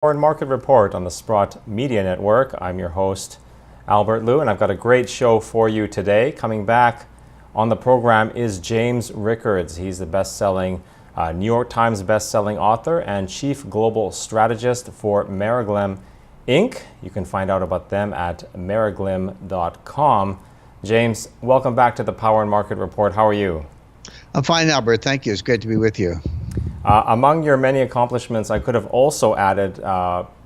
Foreign Market Report on the Sprott Media Network. I'm your host, Albert Liu, and I've got a great show for you today. Coming back on the program is James Rickards. He's the best-selling New York Times best-selling author and chief global strategist for Merriglem Inc. You can find out about them at merriglem.com. James, welcome back to the Power and Market Report. How are you? I'm fine, Albert. Thank you. It's great to be with you. Among your many accomplishments, I could have also added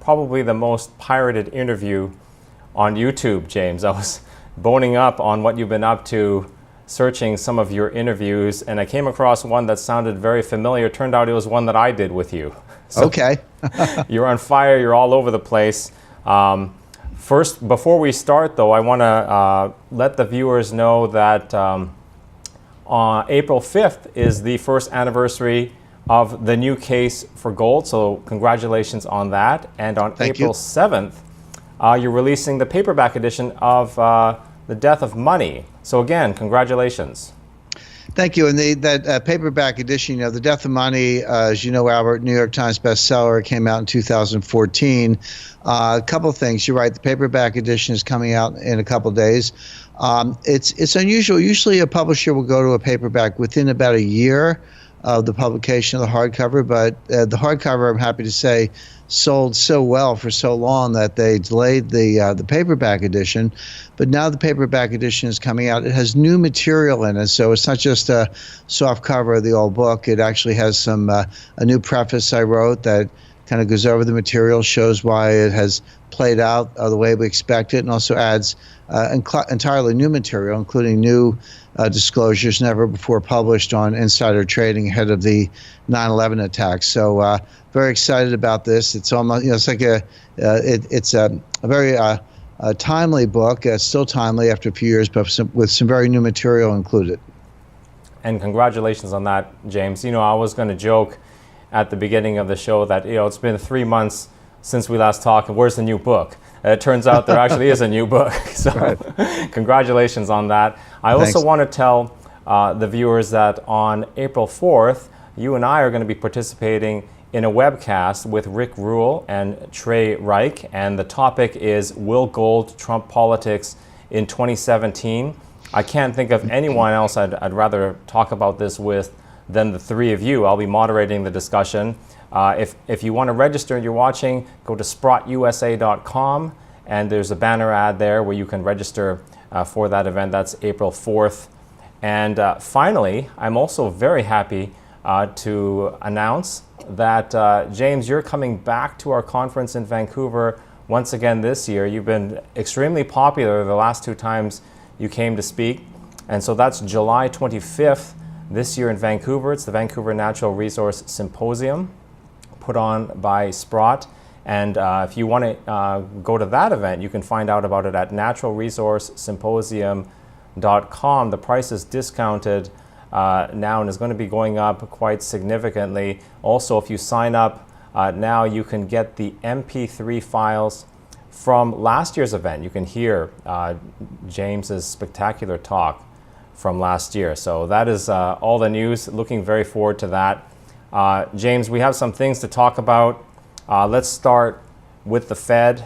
probably the most pirated interview on YouTube, James. I was boning up on what you've been up to, searching some of your interviews, and I came across one that sounded very familiar. Turned out it was one that I did with you. So okay. You're on fire. You're all over the place. First, before we start, though, I want to let the viewers know that on April 5th is the first anniversary of the new case for gold, so congratulations on that. And on April 7th, you're releasing the paperback edition of The Death of Money. So again, congratulations. Thank you. And that paperback edition, The Death of Money, as you know, Albert, New York Times bestseller, came out in 2014. A couple of things. You're right. The paperback edition is coming out in a couple of days. It's unusual. Usually a publisher will go to a paperback within about a year of the publication of the hardcover, but the hardcover, I'm happy to say, sold so well for so long that they delayed the paperback edition. But now the paperback edition is coming out. It has new material in it, so it's not just a soft cover of the old book. It actually has some a new preface I wrote that kind of goes over the material, shows why it has played out the way we expect it, and also adds entirely new material, including new disclosures never before published on insider trading ahead of the 9/11 attacks. So very excited about this. It's almost, it's like it's a very timely book. It's still timely after a few years, but with some very new material included. And congratulations on that, James. I was going to joke at the beginning of the show that it's been 3 months since we last talked, and where's the new book? It turns out there actually is a new book. So right. Congratulations on that. I also want to tell the viewers that on April 4th, you and I are going to be participating in a webcast with Rick Rule and Trey Reich, and the topic is Will Gold Trump Politics in 2017? I can't think of anyone else I'd rather talk about this with than the three of you. I'll be moderating the discussion. If you want to register and you're watching, go to sprottusa.com, and there's a banner ad there where you can register for that event. That's April 4th. And finally, I'm also very happy to announce that, James, you're coming back to our conference in Vancouver once again this year. You've been extremely popular the last two times you came to speak. And so that's July 25th this year in Vancouver. It's the Vancouver Natural Resource Symposium, put on by Sprott. And if you want to go to that event, you can find out about it at naturalresourcesymposium.com. The price is discounted now and is going to be going up quite significantly. Also, if you sign up now, you can get the MP3 files from last year's event. You can hear James's spectacular talk from last year. So that is all the news. Looking very forward to that. James, we have some things to talk about. Let's start with the Fed.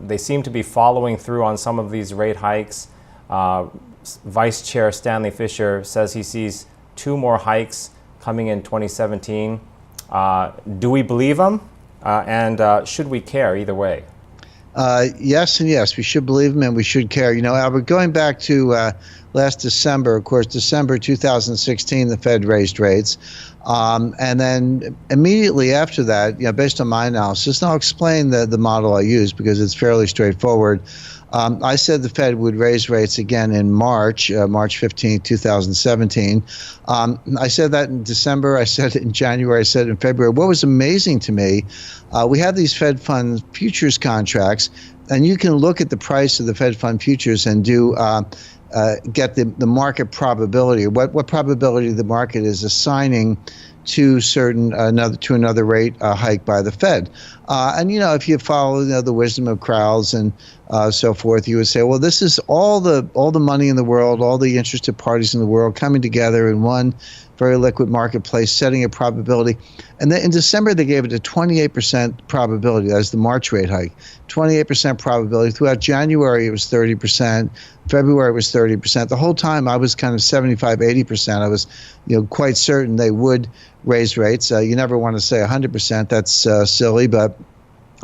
They seem to be following through on some of these rate hikes. Vice Chair Stanley Fischer says he sees 2 more hikes coming in 2017. Do we believe him? And should we care either way? Yes and yes. We should believe him and we should care. Albert, going back to last December, of course, December 2016, the Fed raised rates. And then immediately after that, based on my analysis, and I'll explain the model I use because it's fairly straightforward. I said the Fed would raise rates again in March 15, 2017. I said that in December. I said it in January. I said it in February. What was amazing to me, we have these Fed fund futures contracts, and you can look at the price of the Fed fund futures and do get the market probability, what probability the market is assigning to another rate hike by the Fed. And if you follow the wisdom of crowds and so forth, you would say, well, this is all the money in the world, all the interested parties in the world coming together in one very liquid marketplace, setting a probability. And then in December, they gave it a 28% probability. That was the March rate hike. 28% probability. Throughout January, it was 30%. February was 30%. The whole time, I was kind of 75, 80%. I was, quite certain they would raise rates. You never want to say 100%. That's silly, but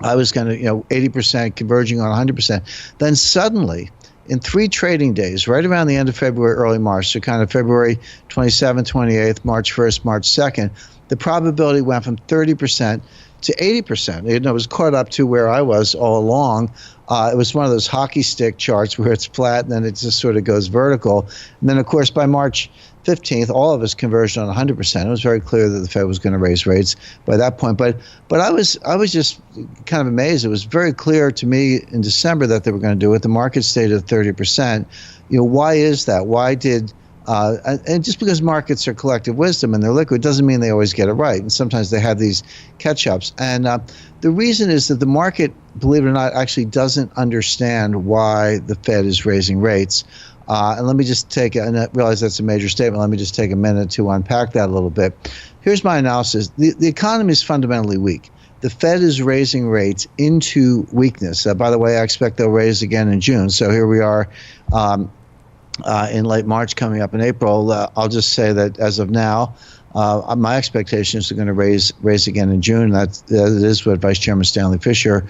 I was kind of, 80% converging on 100%. Then suddenly, in 3 trading days, right around the end of February, early March, so kind of February 27th, 28th, March 1st, March 2nd, the probability went from 30% to 80%. It was caught up to where I was all along. It was one of those hockey stick charts where it's flat and then it just sort of goes vertical. And then, of course, by March 15th, all of us converged on 100%. It was very clear that the Fed was going to raise rates by that point. But I was just kind of amazed. It was very clear to me in December that they were going to do it. The market stayed at 30%. Why is that? Why did and just because markets are collective wisdom and they're liquid doesn't mean they always get it right. And sometimes they have these catch-ups. And the reason is that the market, believe it or not, actually doesn't understand why the Fed is raising rates. And let me just and I realize that's a major statement. Let me just take a minute to unpack that a little bit. Here's my analysis. The economy is fundamentally weak. The Fed is raising rates into weakness. By the way, I expect they'll raise again in June. So here we are in late March, coming up in April. I'll just say that as of now, my expectation is they're going to raise again in June. That is what Vice Chairman Stanley Fischer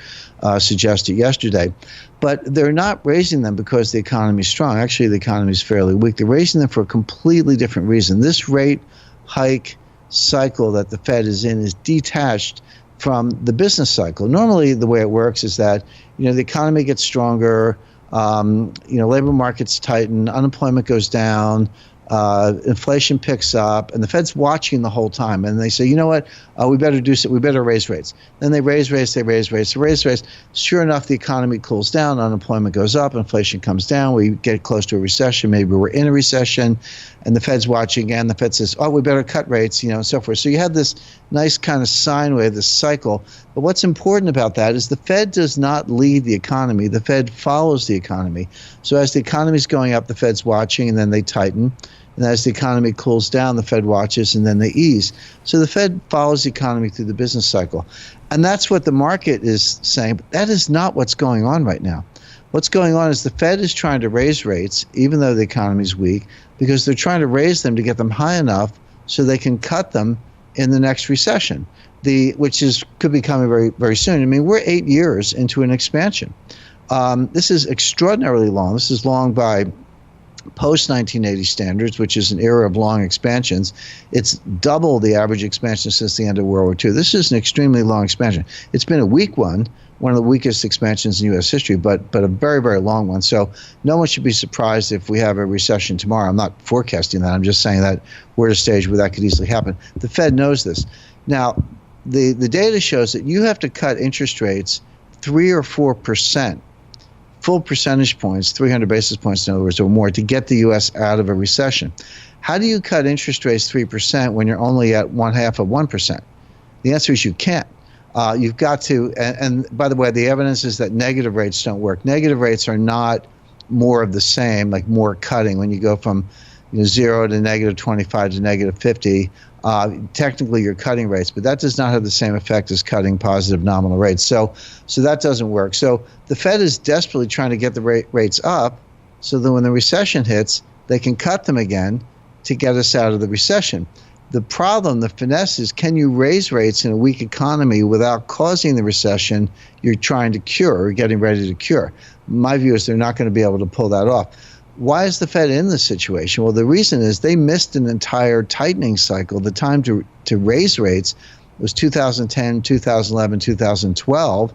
suggested yesterday. But they're not raising them because the economy is strong. Actually, the economy is fairly weak. They're raising them for a completely different reason. This rate hike cycle that the Fed is in is detached from the business cycle. Normally, the way it works is that the economy gets stronger, labor markets tighten, unemployment goes down, inflation picks up, and the Fed's watching the whole time. And they say, you know what, we better do so. We better raise rates. Then they raise rates, they raise rates, they raise rates. Sure enough, the economy cools down, unemployment goes up, inflation comes down. We get close to a recession. Maybe we're in a recession, and the Fed's watching again. The Fed says, oh, we better cut rates, and so forth. So you have this nice kind of sine wave, this cycle. But what's important about that is the Fed does not lead the economy. The Fed follows the economy. So as the economy is going up, the Fed's watching, and then they tighten. And as the economy cools down, the Fed watches, and then they ease. So the Fed follows the economy through the business cycle. And that's what the market is saying. But that is not what's going on right now. What's going on is the Fed is trying to raise rates, even though the economy is weak, because they're trying to raise them to get them high enough so they can cut them in the next recession, which could be coming very, very soon. I mean, we're 8 years into an expansion. This is extraordinarily long. This is long by post-1980 standards, which is an era of long expansions. It's double the average expansion since the end of World War II. This is an extremely long expansion. It's been a weak one of the weakest expansions in U.S. history, but a very, very long one. So no one should be surprised if we have a recession tomorrow. I'm not forecasting that. I'm just saying that we're at a stage where that could easily happen. The Fed knows this. Now, the data shows that you have to cut interest rates 3 or 4%, full percentage points, 300 basis points, in other words, or more, to get the U.S. out of a recession. How do you cut interest rates 3% when you're only at 0.5 of 1%? The answer is you can't. You've got to, and by the way, the evidence is that negative rates don't work. Negative rates are not more of the same, like more cutting. When you go from 0 to negative 25 to negative 50, technically you're cutting rates, but that does not have the same effect as cutting positive nominal rates. So that doesn't work. So the Fed is desperately trying to get the rates up so that when the recession hits, they can cut them again to get us out of the recession. The problem, the finesse is, can you raise rates in a weak economy without causing the recession you're trying to cure or getting ready to cure? My view is they're not going to be able to pull that off. Why is the Fed in this situation? Well, the reason is they missed an entire tightening cycle. The time to raise rates was 2010, 2011, 2012.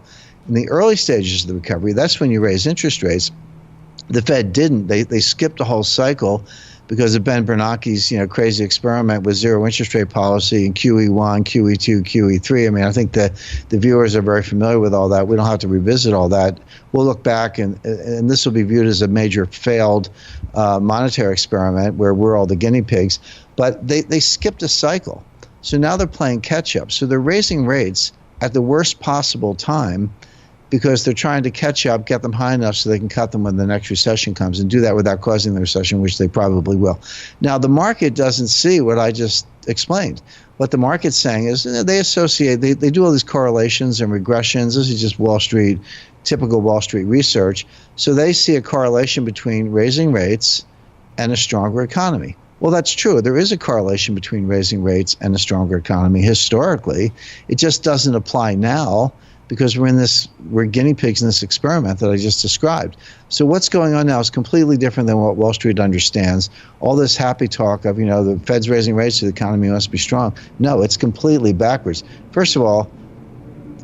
In the early stages of the recovery, that's when you raise interest rates. The Fed didn't. They skipped a whole cycle because of Ben Bernanke's crazy experiment with zero interest rate policy in QE1, QE2, QE3. I mean, I think the viewers are very familiar with all that. We don't have to revisit all that. We'll look back, and this will be viewed as a major failed monetary experiment where we're all the guinea pigs. But they skipped a cycle. So now they're playing catch up. So they're raising rates at the worst possible time because they're trying to catch up, get them high enough so they can cut them when the next recession comes, and do that without causing the recession, which they probably will. Now, the market doesn't see what I just explained. What the market's saying is they associate, they do all these correlations and regressions. This is just Wall Street, typical Wall Street research. So they see a correlation between raising rates and a stronger economy. Well, that's true. There is a correlation between raising rates and a stronger economy historically. It just doesn't apply now because we're guinea pigs in this experiment that I just described. So what's going on now is completely different than what Wall Street understands. All this happy talk of, the Fed's raising rates, so the economy must be strong. No, it's completely backwards. First of all,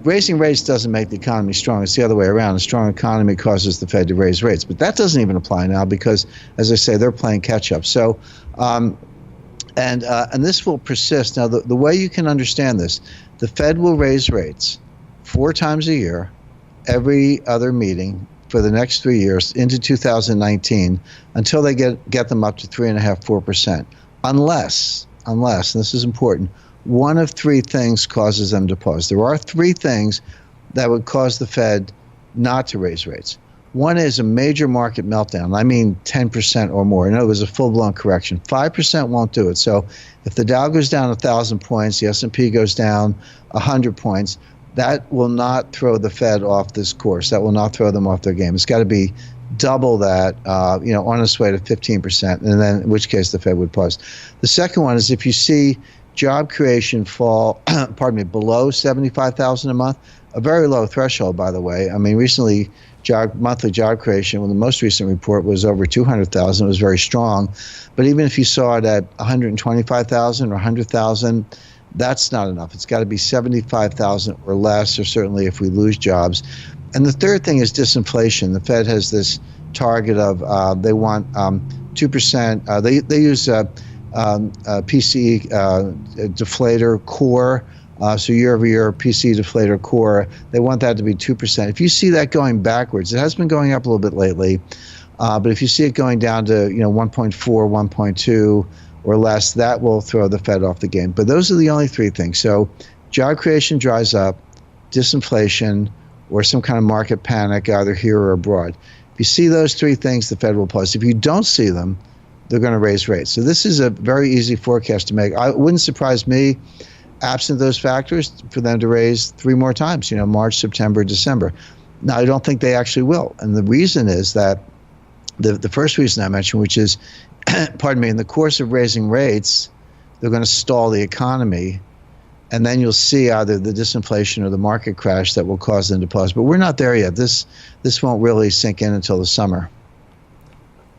raising rates doesn't make the economy strong. It's the other way around. A strong economy causes the Fed to raise rates. But that doesn't even apply now because, as I say, they're playing catch up. So, and this will persist. Now, the way you can understand this, the Fed will raise rates 4 times a year, every other meeting for the next 3 years into 2019 until they get them up to 3.5%, 4%. Unless, and this is important, one of 3 things causes them to pause. There are 3 things that would cause the Fed not to raise rates. One is a major market meltdown. I mean 10% or more. In other words, a full-blown correction. 5% won't do it. So if the Dow goes down 1,000 points, the S&P goes down 100 points, that will not throw the Fed off this course. That will not throw them off their game. It's got to be double that, on its way to 15%, and then in which case the Fed would pause. The second one is if you see job creation fall, below 75,000 a month, a very low threshold, by the way. I mean, recently, monthly job creation, the most recent report was over 200,000. It was very strong. But even if you saw it at 125,000 or 100,000, that's not enough. It's got to be 75,000 or less, or certainly if we lose jobs. And the third thing is disinflation. The Fed has this target of they want 2%. They use PCE deflator core. So year-over-year PCE deflator core, they want that to be 2%. If you see that going backwards, it has been going up a little bit lately, but if you see it going down to 1.4, 1.2 or less, that will throw the Fed off the game. But those are the only 3 things. So job creation dries up, disinflation, or some kind of market panic either here or abroad. If you see those 3 things, the Fed will pause. If you don't see them, they're going to raise rates. So this is a very easy forecast to make. It wouldn't surprise me, absent those factors, for them to raise 3 more times, March, September, December. Now, I don't think they actually will. And the reason is that the first reason I mentioned, which is, in the course of raising rates, they're going to stall the economy. And then you'll see either the disinflation or the market crash that will cause them to pause. But we're not there yet. This won't really sink in until the summer.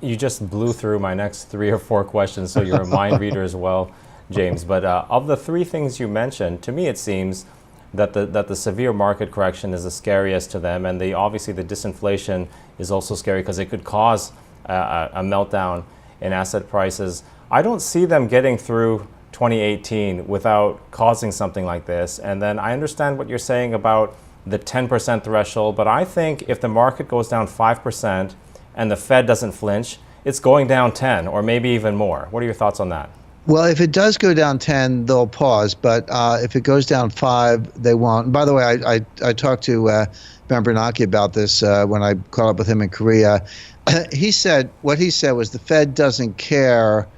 You just blew through my next 3 or 4 questions, so you're a mind reader as well, James. But of the 3 things you mentioned, to me it seems that the severe market correction is the scariest to them, and obviously the disinflation is also scary because it could cause a meltdown in asset prices. I don't see them getting through 2018 without causing something like this. And then I understand what you're saying about the 10% threshold, but I think if the market goes down 5% and the Fed doesn't flinch, it's going down 10 or maybe even more. What are your thoughts on that? Well, if it does go down 10, they'll pause. But if it goes down 5, they won't. And by the way, I talked to Ben Bernanke about this when I caught up with him in Korea. What he said was the Fed doesn't care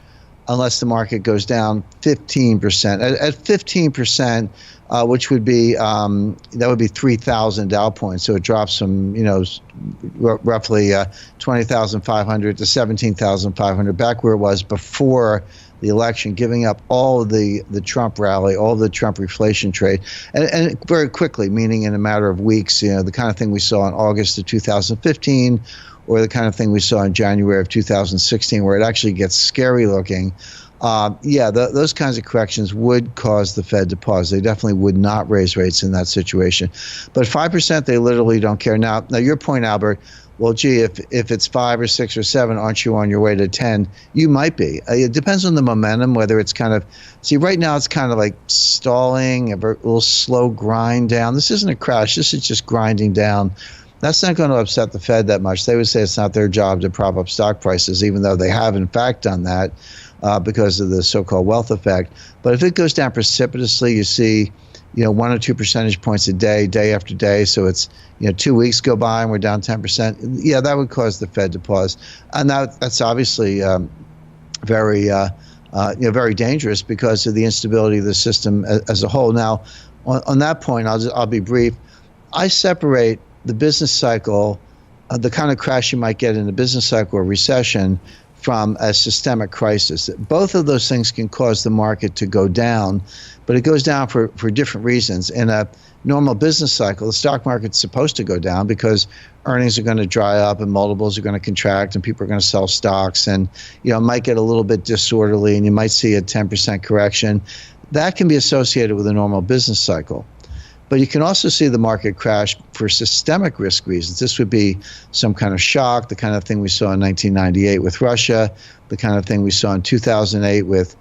unless the market goes down 15%. At 15%, which would be that would be 3,000 Dow points. So it drops from roughly 20,500 to 17,500, back where it was before the election, giving up all of the Trump rally, all of the Trump reflation trade, and very quickly, meaning in a matter of weeks, the kind of thing we saw in August of 2015, or the kind of thing we saw in January of 2016, where it actually gets scary looking. Those kinds of corrections would cause the Fed to pause. They definitely would not raise rates in that situation. But 5%, they literally don't care. Now your point, Albert, well, gee, if it's 5 or 6 or 7, aren't you on your way to 10? You might be. It depends on the momentum, whether it's kind of, right now it's kind of like stalling, a little slow grind down. This isn't a crash. This is just grinding down. That's not going to upset the Fed that much. They would say it's not their job to prop up stock prices, even though they have, in fact, done that because of the so-called wealth effect. But if it goes down precipitously, you see 1 or 2 percentage points a day, day after day. So it's 2 weeks go by and we're down 10%. Yeah, that would cause the Fed to pause, and that's obviously very very dangerous because of the instability of the system as a whole. Now, on that point, I'll be brief. I separate the business cycle, the kind of crash you might get in a business cycle or recession, from a systemic crisis. Both of those things can cause the market to go down, but it goes down for different reasons. In a normal business cycle, the stock market's supposed to go down because earnings are going to dry up and multiples are going to contract and people are going to sell stocks, and it might get a little bit disorderly and you might see a 10% correction. That can be associated with a normal business cycle. But you can also see the market crash for systemic risk reasons. This would be some kind of shock, the kind of thing we saw in 1998 with Russia, the kind of thing we saw in 2008 with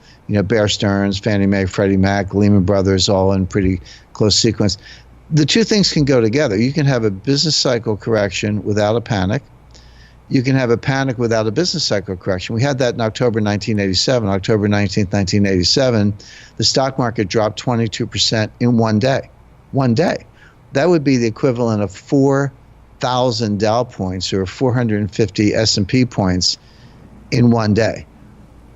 Bear Stearns, Fannie Mae, Freddie Mac, Lehman Brothers, all in pretty close sequence. The two things can go together. You can have a business cycle correction without a panic. You can have a panic without a business cycle correction. We had that in October 1987. October 19th, 1987, the stock market dropped 22% in one day. One day. That would be the equivalent of 4,000 Dow points or 450 S&P points in one day.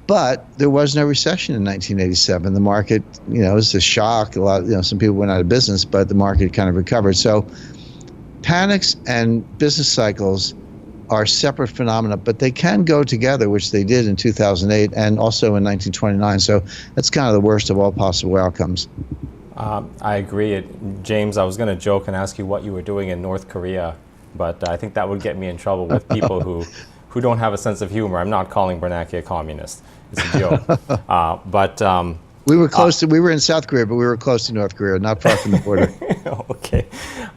But there was no recession in 1987. The market, it was a shock. A lot, some people went out of business, but the market kind of recovered. So panics and business cycles are separate phenomena, but they can go together, which they did in 2008 and also in 1929. So that's kind of the worst of all possible outcomes. I agree. James, I was going to joke and ask you what you were doing in North Korea, but I think that would get me in trouble with people who don't have a sense of humor. I'm not calling Bernanke a communist. It's a joke. We were close to. We were in South Korea, but we were close to North Korea, not far from the border. Okay.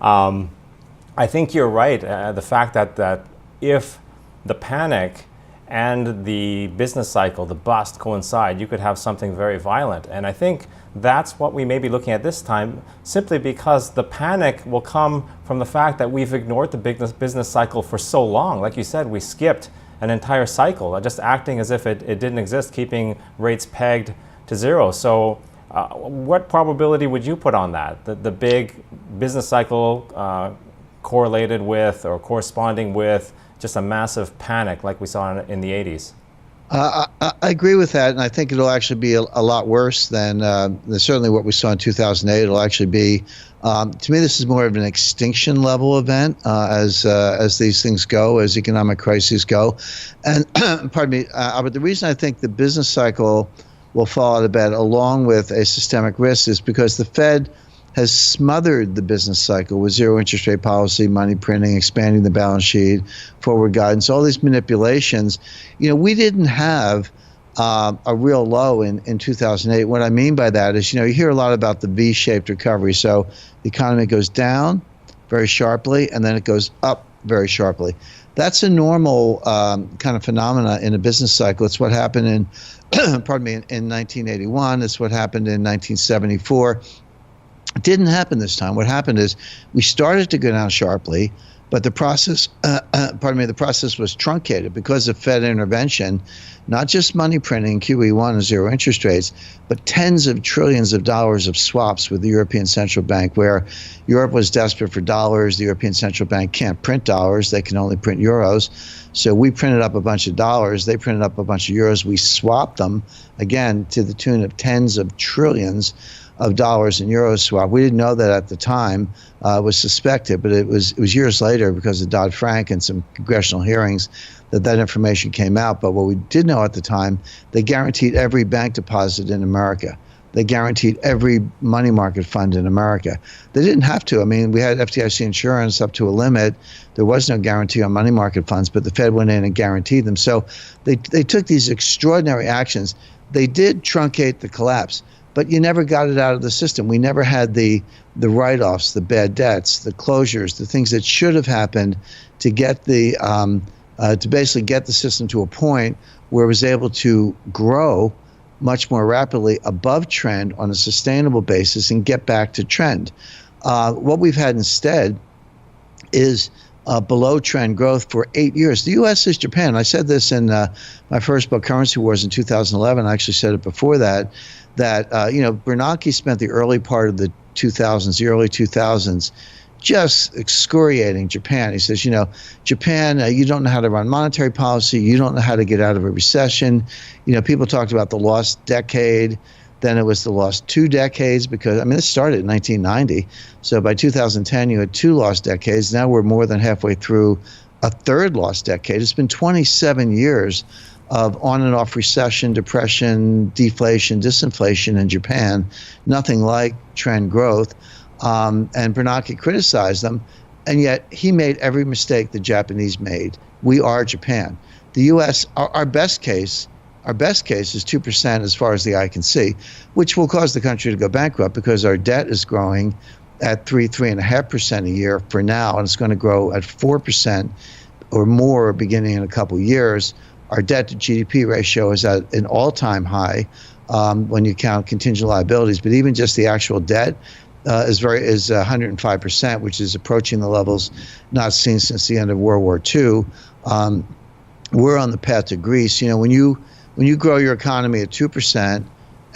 I think you're right. The fact that if the panic and the business cycle, the bust, coincide, you could have something very violent. And I think that's what we may be looking at this time, simply because the panic will come from the fact that we've ignored the business cycle for so long. Like you said, we skipped an entire cycle, just acting as if it didn't exist, keeping rates pegged to zero. So what probability would you put on that? The big business cycle correlated with or corresponding with just a massive panic like we saw in the 80s? I agree with that, and I think it'll actually be a lot worse than certainly what we saw in 2008. It'll actually be, to me, this is more of an extinction level event as these things go, as economic crises go. And pardon me, but the reason I think the business cycle will fall out of bed along with a systemic risk is because the Fed has smothered the business cycle with zero interest rate policy, money printing, expanding the balance sheet, forward guidance, all these manipulations. We didn't have a real low in 2008. What I mean by that is, you hear a lot about the V-shaped recovery. So the economy goes down very sharply, and then it goes up very sharply. That's a normal kind of phenomena in a business cycle. It's what happened in, pardon me, in 1981. It's what happened in 1974. It didn't happen this time. What happened is we started to go down sharply, but the process, the process was truncated because of Fed intervention, not just money printing, QE1 and zero interest rates, but tens of trillions of dollars of swaps with the European Central Bank, where Europe was desperate for dollars. The European Central Bank can't print dollars. They can only print euros. So we printed up a bunch of dollars. They printed up a bunch of euros. We swapped them, again, to the tune of tens of trillions of dollars in euro swap. We didn't know that at the time. It was suspected, but it was years later because of Dodd-Frank and some congressional hearings that information came out. But what we did know at the time, they guaranteed every bank deposit in America. They guaranteed every money market fund in America. They didn't have to. I mean, we had FDIC insurance up to a limit. There was no guarantee on money market funds, but the Fed went in and guaranteed them. So they took these extraordinary actions. They did truncate the collapse, but you never got it out of the system. We never had the write-offs, the bad debts, the closures, the things that should have happened to get to basically get the system to a point where it was able to grow much more rapidly above trend on a sustainable basis and get back to trend. What we've had instead is below trend growth for 8 years. The U.S. is Japan. I said this in my first book, Currency Wars, in 2011. I actually said it before that Bernanke spent the early part of the 2000s, the early 2000s, just excoriating Japan. He says, Japan, you don't know how to run monetary policy. You don't know how to get out of a recession. People talked about the lost decade. Then it was the lost 2 decades because, this started in 1990. So by 2010, you had 2 lost decades. Now we're more than halfway through a 3rd lost decade. It's been 27 years of on and off recession, depression, deflation, disinflation in Japan. Nothing like trend growth. And Bernanke criticized them, and yet he made every mistake the Japanese made. We are Japan. The U.S., our best case is 2% as far as the eye can see, which will cause the country to go bankrupt because our debt is growing at 3.5% a year for now, and it's going to grow at 4% or more beginning in a couple years. Our debt to GDP ratio is at an all-time high when you count contingent liabilities, but even just the actual debt is 105%, which is approaching the levels not seen since the end of World War II. We're on the path to Greece. When you grow your economy at 2%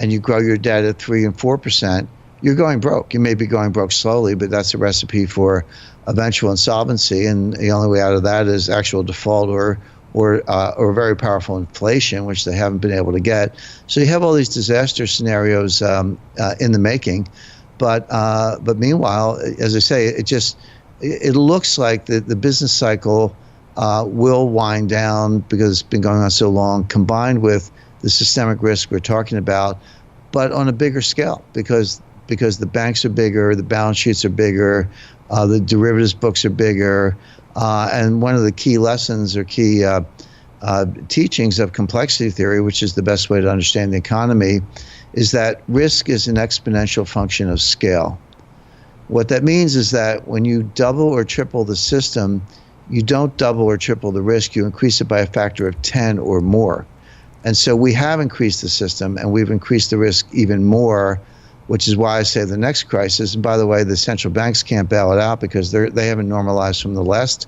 and you grow your debt at 3 and 4%, you're going broke. You may be going broke slowly, but that's a recipe for eventual insolvency. And the only way out of that is actual default or very powerful inflation, which they haven't been able to get. So you have all these disaster scenarios in the making. But meanwhile, as I say, it looks like the business cycle will wind down because it's been going on so long, combined with the systemic risk we're talking about, but on a bigger scale because the banks are bigger, the balance sheets are bigger, the derivatives books are bigger, and one of the key lessons or key teachings of complexity theory, which is the best way to understand the economy, is that risk is an exponential function of scale. What that means is that when you double or triple the system, you don't double or triple the risk, you increase it by a factor of 10 or more. And so we have increased the system and we've increased the risk even more, which is why I say the next crisis, and by the way, the central banks can't bail it out because they haven't normalized from the last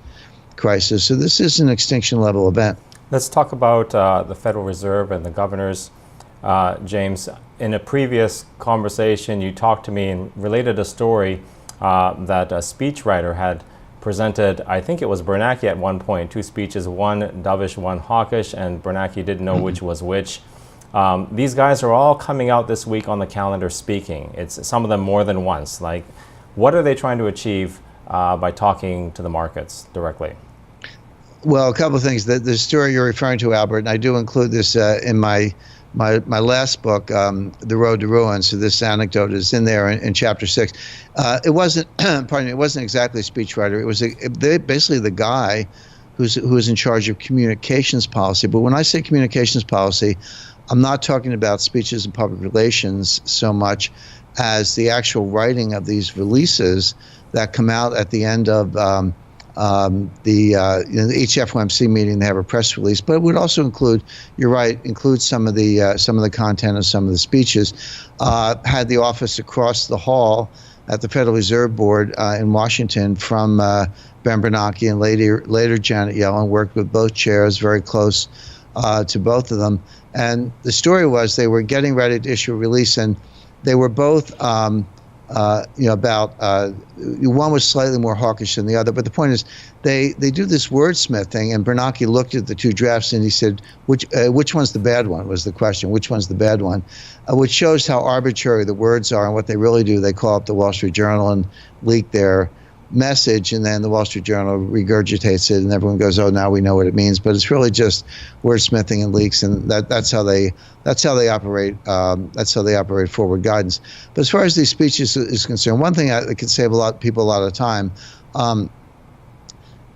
crisis. So this is an extinction level event. Let's talk about the Federal Reserve and the governors. James, in a previous conversation, you talked to me and related a story that a speechwriter had presented. I think it was Bernanke at one point, 2 speeches, one dovish, one hawkish, and Bernanke didn't know which was which. These guys are all coming out this week on the calendar speaking. It's some of them more than once. Like, what are they trying to achieve by talking to the markets directly? Well, a couple of things. The story you're referring to, Albert, and I do include this in my last book, The Road to Ruin. So this anecdote is in there in chapter 6. It wasn't, it wasn't exactly a speechwriter. It was basically the guy who was in charge of communications policy. But when I say communications policy, I'm not talking about speeches and public relations so much as the actual writing of these releases that come out at the end of the each FOMC meeting. They have a press release, but it would also include, you're right, include some of the content of some of the speeches. Had the office across the hall at the Federal Reserve Board in Washington from Ben Bernanke, and later Janet Yellen, worked with both chairs, very close to both of them. And the story was they were getting ready to issue a release, and they were both one was slightly more hawkish than the other, but the point is they do this wordsmithing, and Bernanke looked at the 2 drafts and he said, which one's the bad one, was the question. Which one's the bad one? Which shows how arbitrary the words are, and what they really do, they call up the Wall Street Journal and leak their message, and then the Wall Street Journal regurgitates it, and everyone goes, "Oh, now we know what it means." But it's really just wordsmithing and leaks, and that's how they operate. That's how they operate forward guidance. But as far as these speeches is concerned, one thing that could save people a lot of time.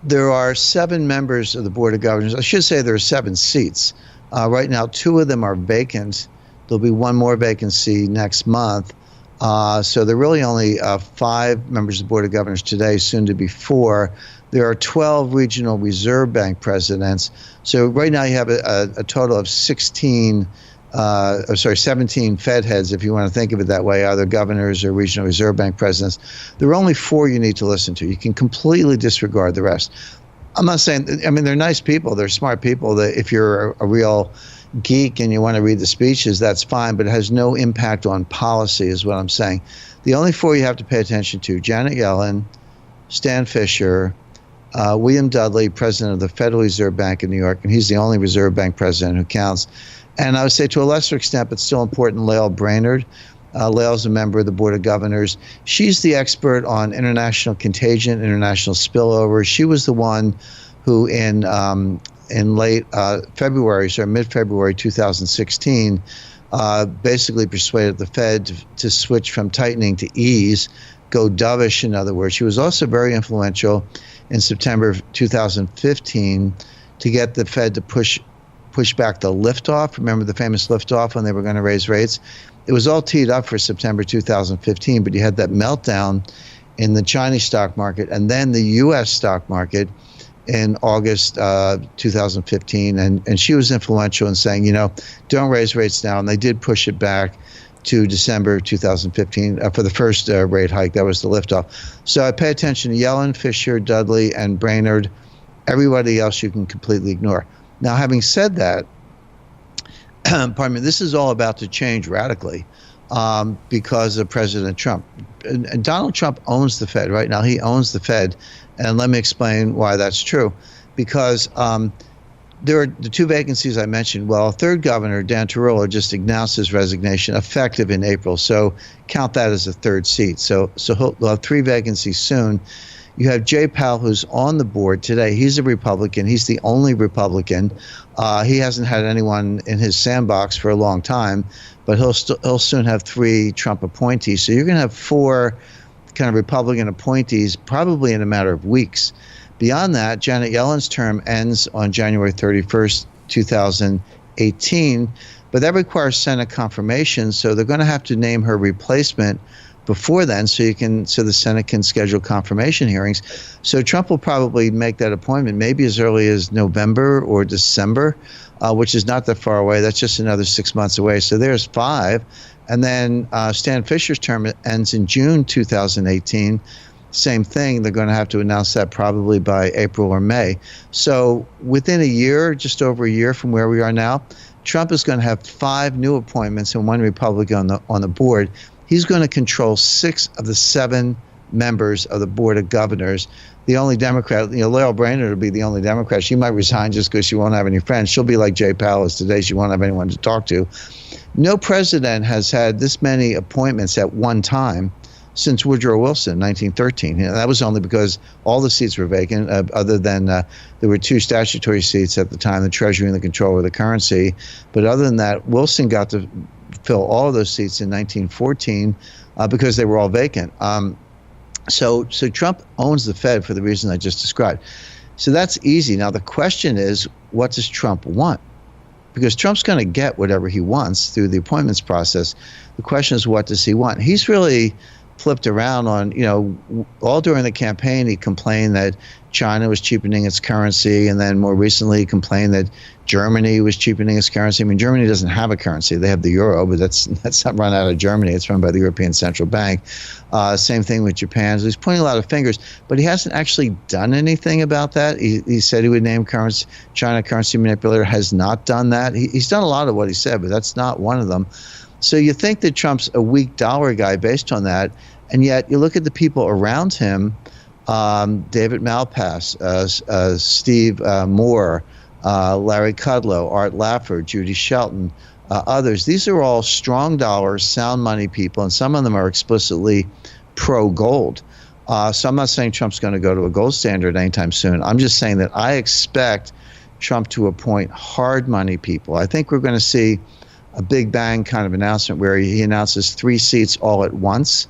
There are 7 members of the Board of Governors. I should say there are 7 seats. Right now, 2 of them are vacant. There'll be 1 more vacancy next month. So there are really only 5 members of the Board of Governors today, soon to be 4. There are 12 regional reserve bank presidents. So right now you have a total of 17 Fed heads, if you want to think of it that way, either governors or regional reserve bank presidents. There are only 4 you need to listen to. You can completely disregard the rest. I'm not saying, I mean, they're nice people. They're smart people. That if you're a real geek and you want to read the speeches, that's fine, but it has no impact on policy is what I'm saying. The only four you have to pay attention to: Janet Yellen, Stan Fisher, William Dudley, president of the Federal Reserve Bank of New York, and he's the only Reserve Bank president who counts. And I would say to a lesser extent, but still important, Lael Brainerd. Lael's a member of the Board of Governors. She's the expert on international contagion, international spillover. She was the one who in late February, so mid-February 2016, basically persuaded the Fed to switch from tightening to ease, go dovish, in other words. She was also very influential in September of 2015 to get the Fed to push back the liftoff. Remember the famous liftoff when they were going to raise rates? It was all teed up for September 2015, but you had that meltdown in the Chinese stock market and then the U.S. stock market in August 2015. And she was influential in saying, don't raise rates now. And they did push it back to December 2015 for the first rate hike. That was the liftoff. So I pay attention to Yellen, Fisher, Dudley, and Brainerd. Everybody else you can completely ignore. Now, having said that, pardon me, this is all about to change radically because of President Trump. And Donald Trump owns the Fed right now. He owns the Fed. And let me explain why that's true. Because there are the two vacancies I mentioned. Well, a third governor, Dan Tarullo, just announced his resignation effective in April. So count that as a third seat. So he'll have three vacancies soon. You have Jay Powell, who's on the board today. He's a Republican. He's the only Republican. He hasn't had anyone in his sandbox for a long time, but he'll soon have three Trump appointees. So you're going to have four kind of Republican appointees probably in a matter of weeks. Beyond that, Janet Yellen's term ends on January 31st, 2018, but that requires Senate confirmation. So they're going to have to name her replacement before then, so the Senate can schedule confirmation hearings. So Trump will probably make that appointment maybe as early as November or December, which is not that far away. That's just another 6 months away. So there's five. And then Stan Fisher's term ends in June 2018. Same thing. They're going to have to announce that probably by April or May. So within a year, just over a year from where we are now, Trump is going to have five new appointments and one Republican on the board. He's going to control 6 of the 7 members of the Board of Governors. The only Democrat, Lael Brainerd will be the only Democrat. She might resign just because she won't have any friends. She'll be like Jay Powell is today. She won't have anyone to talk to. No president has had this many appointments at one time since Woodrow Wilson in 1913. That was only because all the seats were vacant, other than there were 2 statutory seats at the time, the Treasury and the control of the currency. But other than that, Wilson got to fill all of those seats in 1914 because they were all vacant. So Trump owns the Fed for the reason I just described. So that's easy. Now the question is, what does Trump want? Because Trump's going to get whatever he wants through the appointments process. The question is, what does he want? He's really flipped around on, all during the campaign, he complained that China was cheapening its currency, and then more recently he complained that Germany was cheapening its currency. I mean, Germany doesn't have a currency. They have the euro, but that's not run out of Germany. It's run by the European Central Bank. Same thing with Japan. So he's pointing a lot of fingers, but he hasn't actually done anything about that. He said he would name China currency manipulator, has not done that. He's done a lot of what he said, but that's not one of them. So you think that Trump's a weak dollar guy based on that, and yet you look at the people around him, David Malpass, Steve Moore, Larry Kudlow, Art Laffer, Judy Shelton, others. These are all strong dollar, sound money people, and some of them are explicitly pro-gold. So I'm not saying Trump's going to go to a gold standard anytime soon. I'm just saying that I expect Trump to appoint hard money people. I think we're going to see a big bang kind of announcement where he announces 3 seats all at once,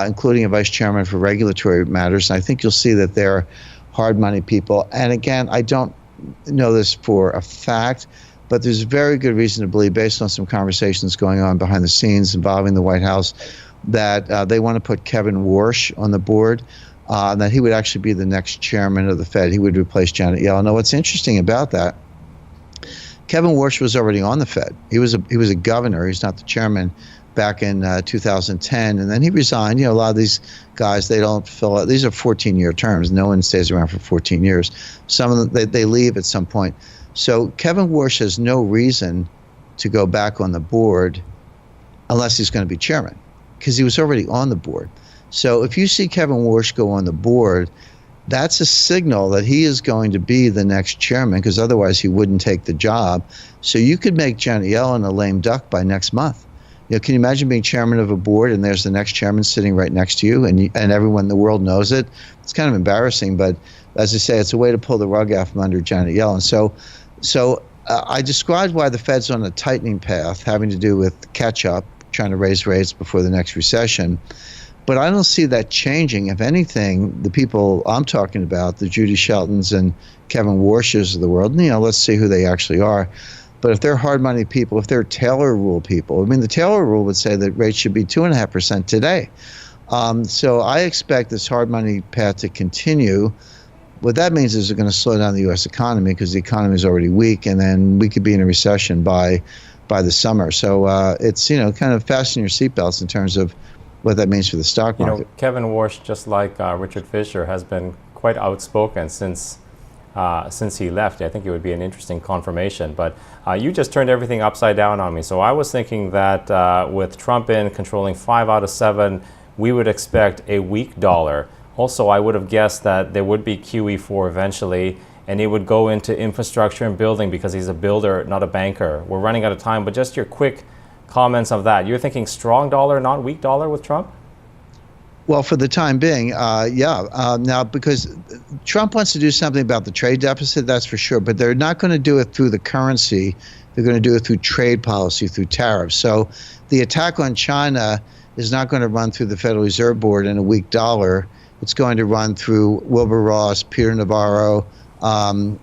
including a vice chairman for regulatory matters. And I think you'll see that they're hard money people. And again, I don't know this for a fact, but there's very good reason to believe, based on some conversations going on behind the scenes involving the White House, that they want to put Kevin Warsh on the board, and that he would actually be the next chairman of the Fed. He would replace Janet Yellen. Now, what's interesting about that, Kevin Warsh was already on the Fed. He was a governor. He's not the chairman. back in 2010, and then he resigned. A lot of these guys, they don't fill out. These are 14-year terms. No one stays around for 14 years. Some of them, they leave at some point. So Kevin Warsh has no reason to go back on the board unless he's going to be chairman, because he was already on the board. So if you see Kevin Warsh go on the board, that's a signal that he is going to be the next chairman, because otherwise he wouldn't take the job. So you could make Janet Yellen a lame duck by next month. Can you imagine being chairman of a board and there's the next chairman sitting right next to you, and everyone in the world knows it? It's kind of embarrassing, but as I say, it's a way to pull the rug out from under Janet Yellen. So I described why the Fed's on a tightening path, having to do with catch-up, trying to raise rates before the next recession. But I don't see that changing. If anything, the people I'm talking about, the Judy Sheltons and Kevin Warshes of the world, let's see who they actually are. But if they're hard money people, if they're Taylor rule people, the Taylor rule would say that rates should be 2.5% today. So I expect this hard money path to continue. What that means is it's going to slow down the U.S. economy, because the economy is already weak, and then we could be in a recession by the summer. So it's kind of fasten your seatbelts in terms of what that means for the stock market. Kevin Warsh, just like Richard Fisher, has been quite outspoken since he left. I think it would be an interesting confirmation. But you just turned everything upside down on me. So I was thinking that with Trump in controlling 5 out of 7, we would expect a weak dollar. Also, I would have guessed that there would be QE4 eventually, and he would go into infrastructure and building because he's a builder, not a banker. We're running out of time, but just your quick comments of that. You're thinking strong dollar, not weak dollar with Trump? Well, for the time being, yeah. Now, because Trump wants to do something about the trade deficit, that's for sure, but they're not going to do it through the currency. They're going to do it through trade policy, through tariffs. So the attack on China is not going to run through the Federal Reserve Board in a weak dollar. It's going to run through Wilbur Ross, Peter Navarro, Dan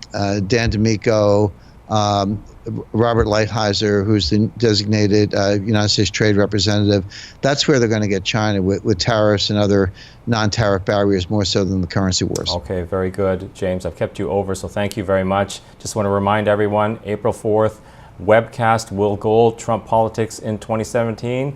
D'Amico, Robert Lighthizer, who's the designated United States trade representative. That's where they're going to get China with tariffs and other non-tariff barriers, more so than the currency wars. Okay, very good, James. I've kept you over, so thank you very much. Just want to remind everyone, April 4th, webcast Will Gold, Trump Politics in 2017.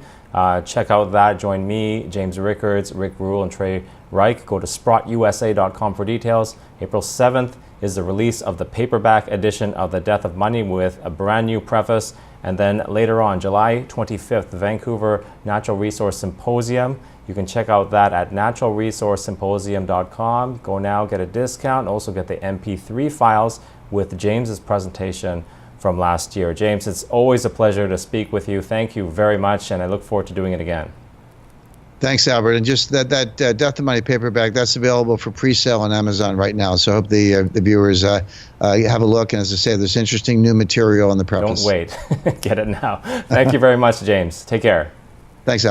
Check out that. Join me, James Rickards, Rick Rule, and Trey Reich. Go to sprottusa.com for details. April 7th is the release of the paperback edition of The Death of Money with a brand new preface. And then later on, July 25th, the Vancouver Natural Resource Symposium. You can check out that at naturalresourcesymposium.com. Go now, get a discount, and also get the MP3 files with James's presentation from last year. James, it's always a pleasure to speak with you. Thank you very much, and I look forward to doing it again. Thanks, Albert. And just that Death of Money paperback, that's available for pre-sale on Amazon right now. So I hope the viewers have a look. And as I say, there's interesting new material in the preface. Don't wait. Get it now. Thank you very much, James. Take care. Thanks, Albert.